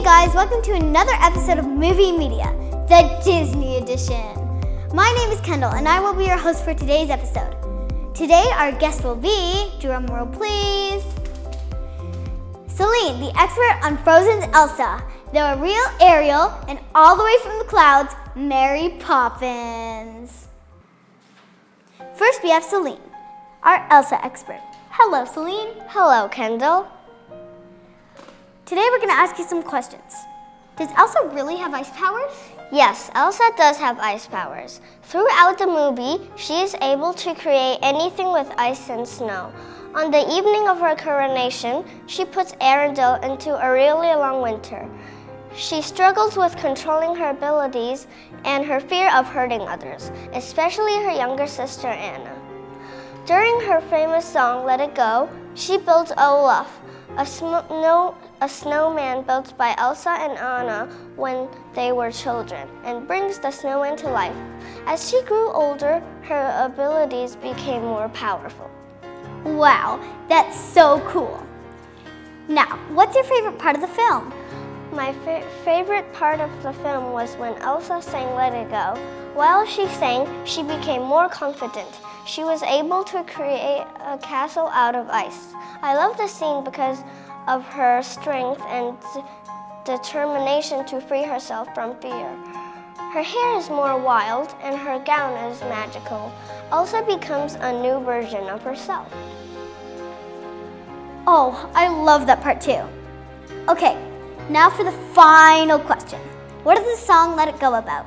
guys, welcome to another episode of Movie Media, the Disney edition. My name is Kendall and I will be your host for today's episode. Today our guest will be, drum roll please, Celine, the expert on Frozen's Elsa, the real Ariel, and all the way from the clouds, Mary Poppins. First we have Celine, our Elsa expert. Hello Celine. Hello Kendall. Today we're going to ask you some questions. Does Elsa really have ice powers? Yes, Elsa does have ice powers. Throughout the movie, she is able to create anything with ice and snow. On the evening of her coronation, she puts Arendelle into a really long winter. She struggles with controlling her abilities and her fear of hurting others, especially her younger sister Aarna. During her famous song, Let It Go, she builds Olaf, a snowman built by Elsa and Aarna when they were children, and brings the snowman to life. As she grew older, her abilities became more powerful. Wow, that's so cool. Now, what's your favorite part of the film? My favorite part of the film was when Elsa sang Let It Go. While she sang, she became more confident. She was able to create a castle out of ice. I love the scene because of her strength and determination to free herself from fear. Her hair is more wild and her gown is magical. Elsa becomes a new version of herself. Oh, I love that part too. Okay, now for the final question. What is the song Let It Go about?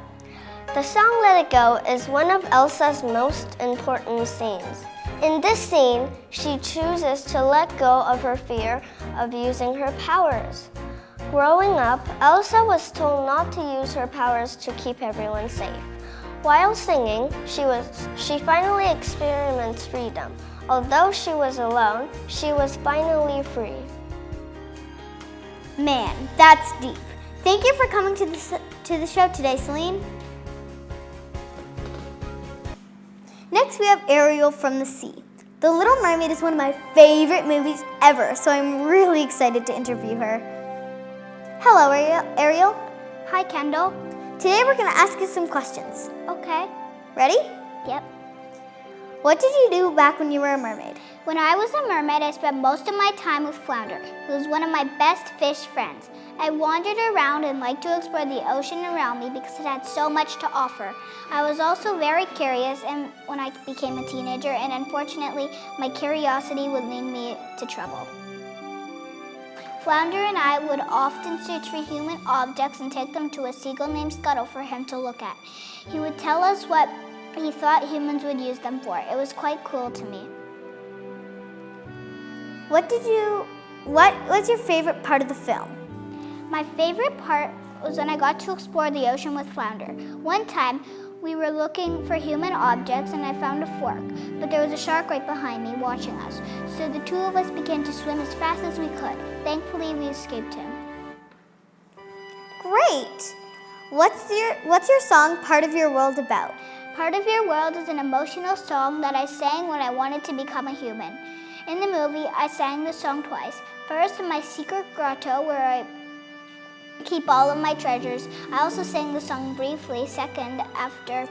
The song Let It Go is one of Elsa's most important scenes. In this scene, she chooses to let go of her fear of using her powers. Growing up, Elsa was told not to use her powers to keep everyone safe. While singing, she finally experiments freedom. Although she was alone, she was finally free. Man, that's deep. Thank you for coming to the show today, Celine. Next, we have Ariel from the Sea. The Little Mermaid is one of my favorite movies ever, so I'm really excited to interview her. Hello, Ariel. Hi, Kendall. Today we're going to ask you some questions. Okay. Ready? Yep. What did you do back when you were a mermaid? When I was a mermaid, I spent most of my time with Flounder, who was one of my best fish friends. I wandered around and liked to explore the ocean around me because it had so much to offer. I was also very curious and when I became a teenager, and unfortunately, my curiosity would lead me to trouble. Flounder and I would often search for human objects and take them to a seagull named Scuttle for him to look at. He would tell us what he thought humans would use them for. It was quite cool to me. What was your favorite part of the film? My favorite part was when I got to explore the ocean with Flounder. One time, we were looking for human objects and I found a fork, but there was a shark right behind me watching us. So the two of us began to swim as fast as we could. Thankfully, we escaped him. Great! What's your song, Part of Your World, about? Part of Your World is an emotional song that I sang when I wanted to become a human. In the movie, I sang the song twice. First, in my secret grotto where I keep all of my treasures. I also sang the song briefly, second, after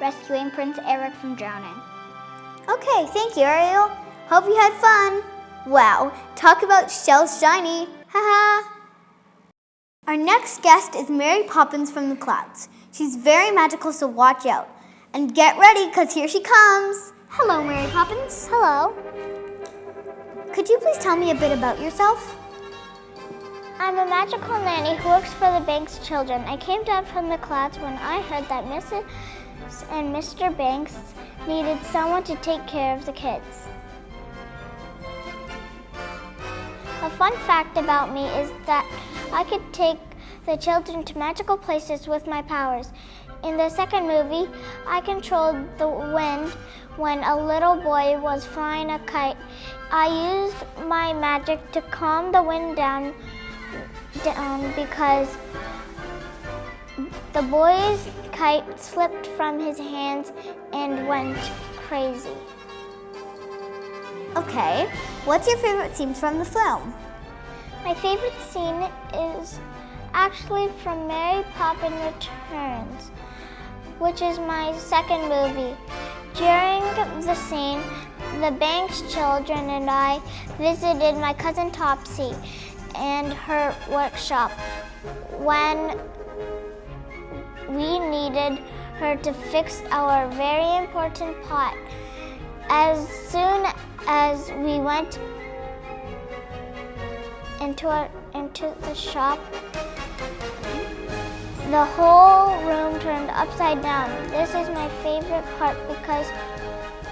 rescuing Prince Eric from drowning. Okay, thank you, Ariel. Hope you had fun. Wow, talk about shells shiny. Haha. Our next guest is Mary Poppins from the clouds. She's very magical, so watch out. And get ready, because here she comes. Hello, Mary Poppins. Hello. Could you please tell me a bit about yourself? I'm a magical nanny who works for the Banks children. I came down from the clouds when I heard that Mrs. and Mr. Banks needed someone to take care of the kids. A fun fact about me is that I could take the children to magical places with my powers. In the second movie, I controlled the wind when a little boy was flying a kite. I used my magic to calm the wind down because the boy's kite slipped from his hands and went crazy. Okay, what's your favorite scene from the film? My favorite scene is actually from Mary Poppins Returns, which is my second movie. During the scene, the Banks children and I visited my cousin Topsy and her workshop when we needed her to fix our very important pot. As soon as we went into the shop, the whole room turned upside down. This is my favorite part because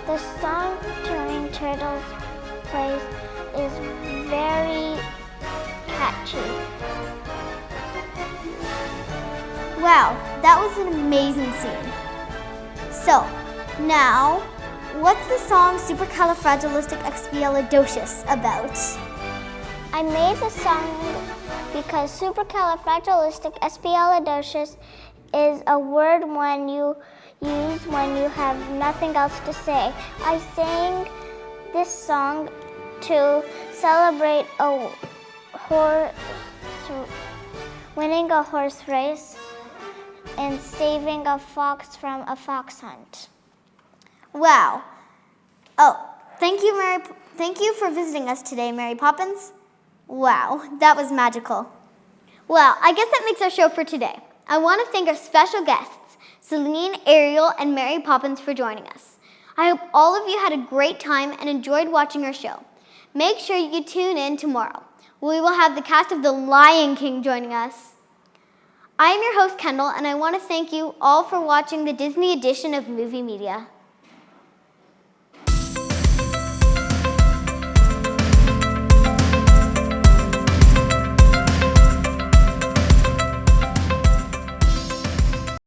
the song Turning Turtles plays is very catchy. Wow, that was an amazing scene. So, now, what's the song Supercalifragilisticexpialidocious about? I made the song because supercalifragilisticexpialidocious is a word when you use when you have nothing else to say. I sang this song to celebrate winning a horse race and saving a fox from a fox hunt. Wow. Oh, thank you for visiting us today, Mary Poppins. Wow, that was magical. Well, I guess that makes our show for today. I want to thank our special guests, Celine, Ariel, and Mary Poppins, for joining us. I hope all of you had a great time and enjoyed watching our show. Make sure you tune in tomorrow. We will have the cast of The Lion King joining us. I am your host, Kendall, and I want to thank you all for watching the Disney edition of Movie Media.